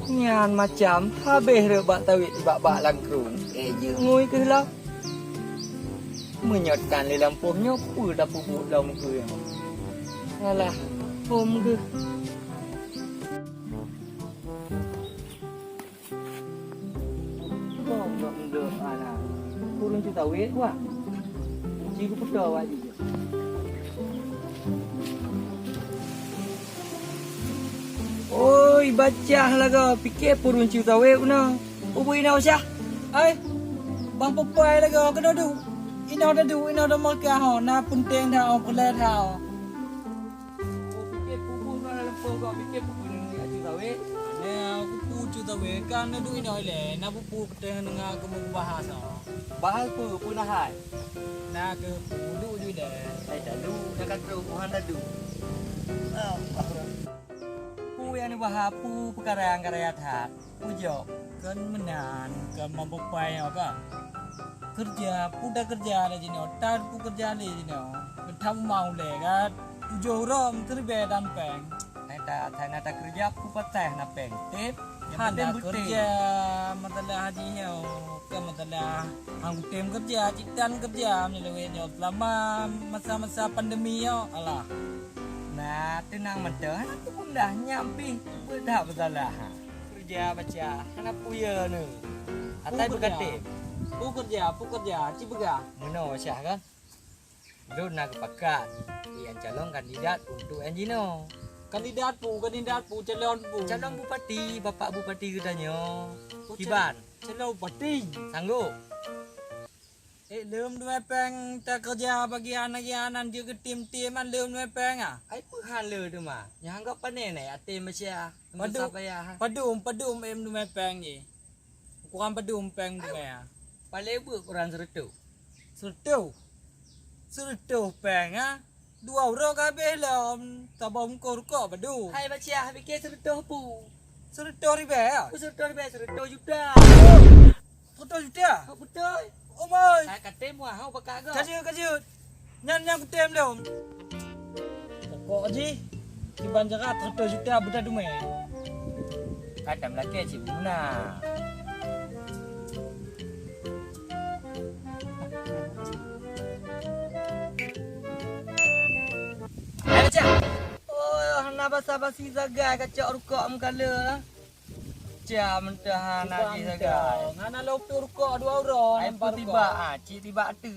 Nyan macam habis rebak tawit di bak-bak langkrung. Je ngui ke lah. Menyotkan di lampuhnya apa dah pupuk dalam muka yang. Alah, hom ke. Bom dok dok alah. Kurun tu tawit wah. Cikgu putar awak je. Oi, baca lah kau. Fikir purun ciu tahu na. Ubui na usah. Ai, bang papai lah kau kena du. Ina dah makan ha. Na penting dah au kulat ha. Fikir purun na lempau kau. Fikir purun ciu tahu. Ne aku puju tahu kan na du ina le. Na pupu keteng dengar aku mau bahas ha. Bahal pun punahai. Na ke pudu ju le. Saya dah lu. Dah kata Tuhan dah du. Pu yang ni bahapu perkara yang karya hat. Pujo. Kan menan kan mau papai ka. Kerja, puda kerja le jino. Tar pu kerja le jino. Ketam mau le kan. Tujuh rom terbe dan peng. Saya nak kerja aku patah nak peng. Tip. Hana kerja matalah hajinya ke matalah hang tim kerja citan kerja melalui selama masa-masa pandemi yo alah. Nah, tenang mentah, aku pun dah nyampi. Bedah bersalah. Kerja baca, anak puya ni. Atai berkati. Pu kerja, cibega. Mana Syah kan? Lu nak pakat. Yang calon kandidat untuk engineer. Kandidat pu calon Bupati, bapak bupati katanya. Kiban, calon bupati. sanggup. Lem dua peng tak kerja bagi anak-anak juga tim-tim an lem dua peng ah. Ai puhan le tu mah. Yang anggap panen ni ate Malaysia. Padum em dua peng je. Kurang padum peng tu ya. Paling ber kurang seretu. Seretu peng ah. Dua orang habis lah tabam kau padu. Hai Malaysia, fikir seretu pu. Seretu ribe ah. Seretu juta. Seretu juta. Betul. Oh boy. Saya kata muah hau pakak ke? Kajut. Nyan ku tem dah. Pokok je. Di Banjarat seretu juta budak dume. Kata melaki cik Buna. Hai Malaysia. Oh, kenapa basi zagai kacak rukak mengkala. Jam mentah lagi zagai. Ngana loktur kok dua orang. Ai tiba cik tiba tu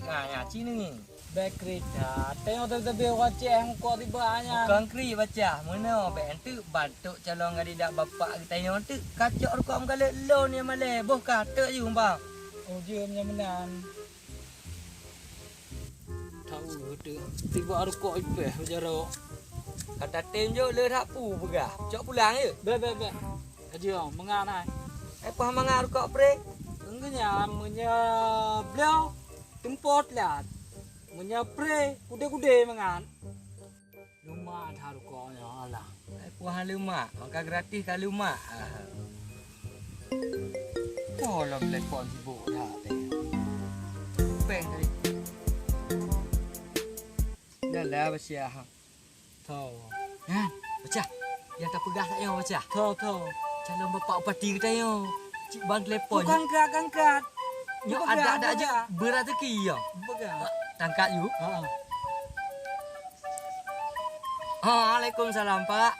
cik ni. Bekerja. Tengok tu wajah kok tiba nya. Konkri baca mana ben tu batuk calon kandidat bapak kita yang tu kacak rukak mengkala lo ni male boh kata je bang. Oh je menan. Tahu tu. Tiba rukak ipeh jaro. Kata tim je le tak pu begah. Cok pulang je. Be. Aja menganai. Apa mangar rukak pre? Enggaknya beliau tempot lah. Pre kude mengan. Rumah ada rukaknya alah. Puan lemak, maka gratis kali lemak. Tolong telefon sibuk dah teh. Peng tadi. Dah lah baca. Tahu. Ha, baca. Yang tak pegah tak yo baca. Tahu. Calon bapak bupati kita yo. Cik bang telefon. Bukan angkat. Yo ada aja berazeki yo. Bukan. Tangkat you. Ha. Waalaikumsalam Pak.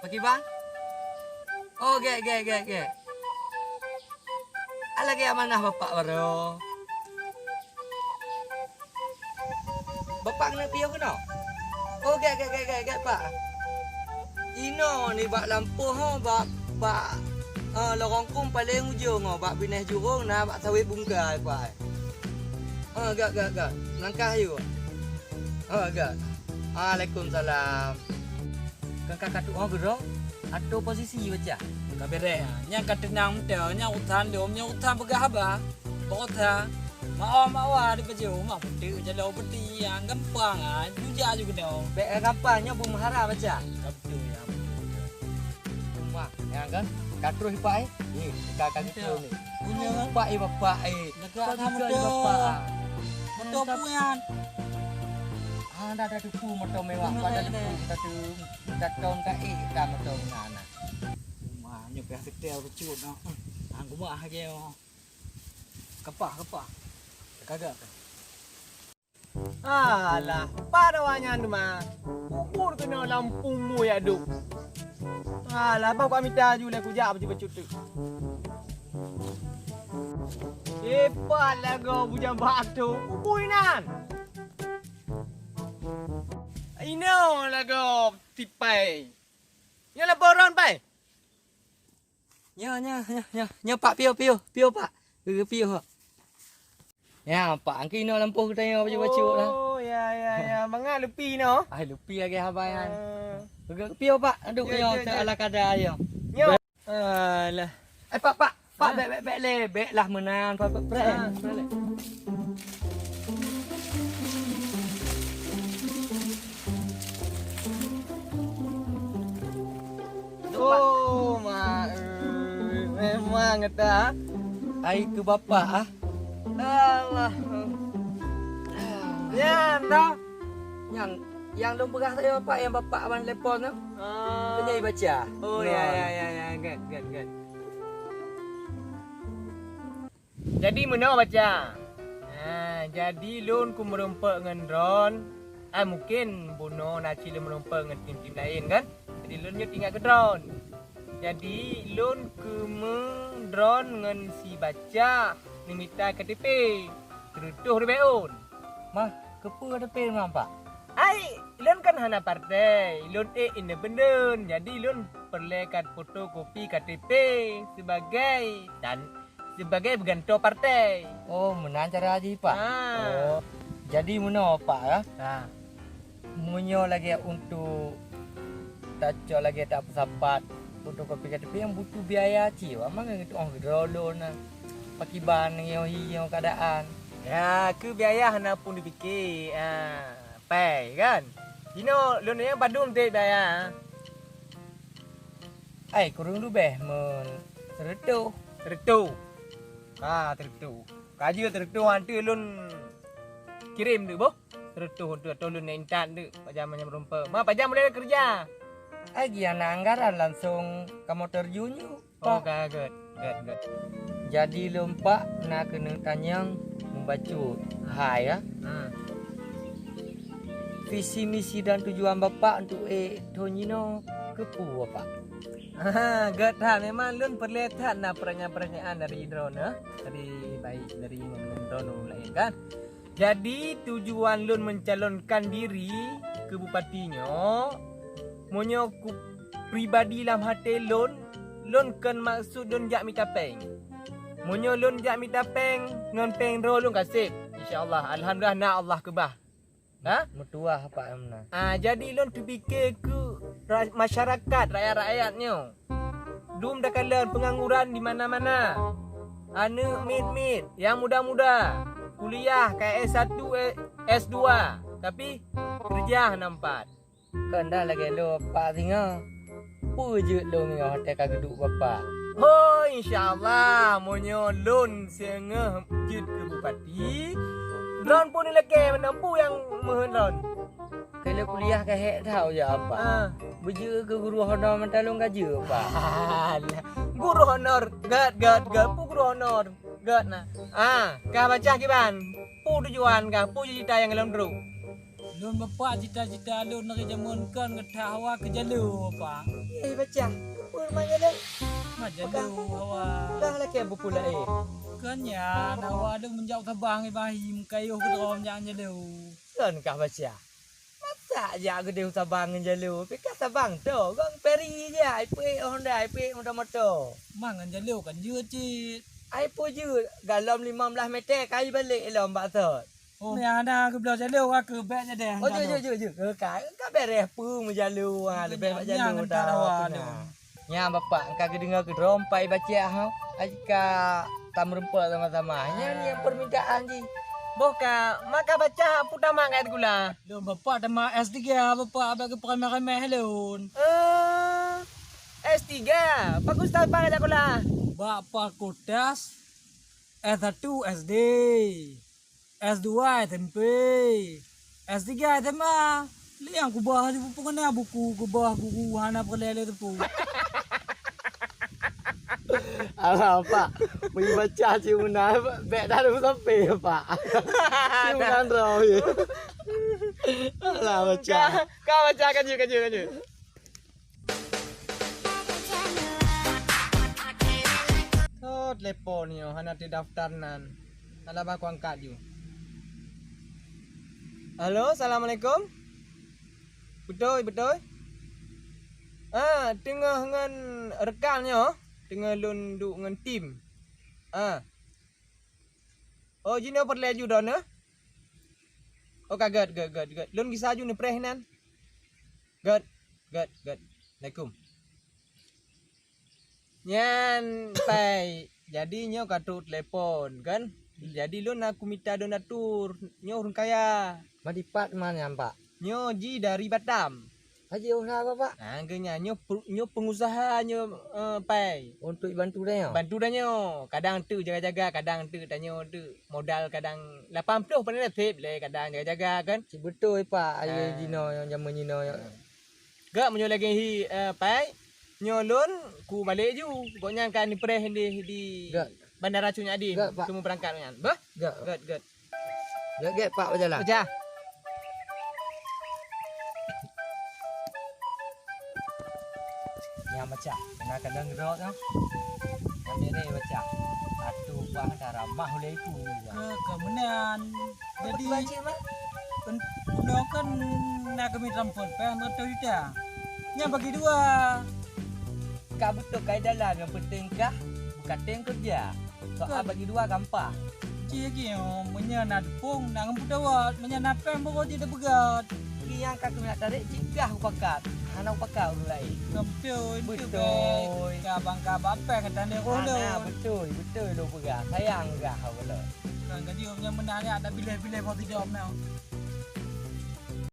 Pagi bang. Oh, ge. Alagi amanah bapak baru. Bapak kena piau kena? Oh, ge Pak. Ino ni bak lampu bak lorong kum paling ujung bak bineh jurung nah bak sawit bungkai Pak. Gak. Langkah you. Gak. Waalaikumsalam. Kakak tu gerong atau posisi baca. Kabere nya katenang teh nya utan begah ba. Bota. Mawa di baju mak putih jalo putih yang gampang juja juga dah. Bek kampanye bumhara baca. Betul ya. Wah, yang kan katru hipai. Ni kakak kita ni. Punya Bapak bapak negara kamu dah. Betul puan. Dah tupu motor mewah pada tupu kita tu kita tahun kai dah motor ngana. pe setel becut no. Aku mah ke no. Kapah. Kagak. Alah, parawanya tu mah. Kubur tu nak lampung mu ya duk. Alah, bau kami taju lah kujak becut tu. Hebat lah kau bujang batu. Kubur nan. Ino lah kau tipai. Yang lah boron pai. Nya pak pio pak. Pio. Ya, pak angki no lampu kita baju lah. Oh, ya. Mangat lepi no. Ai lupi lagi habayan. Pio pak, aduk yo ala kada yo. Yo. Alah. Pak, bek lebek lah menan, pak prek. Oh, memang kata. Ai ke bapak ah. Allah. Ya, dah. Yang dong beras saya bapak yang bapak abang telepon tu. Penyai baca. Oh, ya. Good. Jadi mana baca? Jadi lun ku merompak dengan drone. Mungkin Bono Naci lu merompak dengan tim-tim lain kan? Jadi lun nyu tinggal ke drone. Jadi lun ke drone dengan si baca ni minta KTP. Terutuh rebeun. Mah, kepu ada pen nampak. Ai, lun kan hana partai. Lun independen. Jadi lun perlekat fotokopi KTP sebagai bergantung partai. Oh, menan cara haji pak. Oh. Jadi mana pak ya? Munyo lagi untuk taco lagi tak sapat fotokopi KTP yang butuh biaya ciu. Amang itu gedolo na. Pakiban yang keadaan. Ya, ke biaya hana pun dipikir. Pai kan. Dino lun yang Badung te biaya. Ai kurang lu beh men seretu. Tertu. Kaji hantu lun kirim tu boh. Tertu untuk tolun intan tu. Pajam merompa. Pajam boleh kerja. Ai gian anggaran langsung kamu terjun yuk. Oh, good. Jadi lompak nak kena tanyang membaca hai ya. Visi misi dan tujuan bapak untuk Tonino kepu bapak. Good memang lun perlihat pertanyaan dari drone dari drone lain kan. Jadi tujuan lun mencalonkan diri ke bupatinya monyo pribadi dalam hati lun kan maksud lun jak minta peng. Monyo lun jak minta peng ngan peng ro lun kasih. Insyaallah alhamdulillah na Allah kebah. Metuah pak amna. Jadi lun terfikir ke masyarakat rakyat-rakyatnya. Dum dah kalian pengangguran di mana-mana. Anu mit yang muda-muda kuliah kayak S1 S2 tapi kerja nampak. Kan dah lagi lo pak tinggal. Pujut lo ngah hotel kageduk bapak. Oh insyaallah monyo lun sengeh jut ke bupati. Drone pun lagi menempuh yang mehendron. Kalau kuliah ke hek tahu ya apa. Beje ke guru honor mentalung gaji pak. Guru honor, gad pu guru honor. Gad nah. Kah baca kiban. Pu tujuan kah pu cita yang dalam dulu. Lun bapak cita-cita lun nak jamunkan ke hawa ke jalu apa. Baca. Pun mana dah. Ma jalu hawa. Dah lagi buku lah Kan ya hawa deng menjauh tabang bahim kayu ke drom yang jalu. Lun kah baca. Masa aja gede sabang jalu. Pika sabang tu. Gong peri je. IP Honda motor. Mangan jalu kan je cit. Ai po je dalam 15 meter kali balik dalam baksud. Oh, ni ada ke belah jalu ke beknya deh. Oh, je. Ka beres pu menjalu lebih mak jalu dah. Ya bapak engkau dengar ke rompai baca ha. Ajika tam rempah sama-sama. Nya yang permintaan ji. Boka maka baca putama ngait gula. Lun bapak dah S3 bapak abang ke remeh lun. S3. Bagus tak panggil gula. Bapak kodas S1 SD. S2 SMP. S3 SMA. Liang ku bah di buku buku hana perlele tu. Alah pak, pergi baca ciuman, bek dah ada sampai pak. Ciuman roh ya. Alah baca. Kau baca kan je. Oh, telepon yo, hana di daftarnan. Alah aku angkat you. Halo, assalamualaikum. Betul. Tengah dengan rekannya, tengah lun duk dengan tim. Oh, jino perle ju don. Oh, kaget. Lun gisa ju ni prehnan. Good. Assalamualaikum. Nyan pai. Jadi nyo kartu telepon kan. Jadi lun aku minta donatur. Nyo orang kaya. Madipat mana pak? Nyo ji dari Batam. Haji usaha apa pak? Angkanya nyo pengusaha nyo pai. Untuk bantu dia. Bantu dah nyo. Kadang tu jaga-jaga, kadang tu tanyo tu modal kadang 80 pandai tip le kadang jaga-jaga kan. Si betul pak, ayo jino yang zaman jino. Gak menyo lagi hi pai. Nyo lun ku balik ju. Pokoknya kan ni preh di Gak. Bandara Cunya Adi. Gak, Pak. Kamu berangkat kan. Bah? Gak. Good. Gak pak berjalan. Baca. Yang baca, kena kadang gerok tu. Ambil ni baca. Satu bah darah mah oleh itu. Kemudian jadi baca mah? punya kan nak kami transport pen betul itu. Nya bagi dua. Kak betul kaidah yang penting kah? Bukan ting kerja. Soal bagi dua gampang. Cik yo punya nak pung nak ngemputawat, punya nak pen bawa tidak begat. Yang kak nak tarik jika aku pakat. Anak pakat orang lain. Kempil itu Betul. kabang apa kata diaolo. Betul lo pegang. Sayang enggak kalau. Kan dia punya menanya ada pilih-pilih mau tidak mau.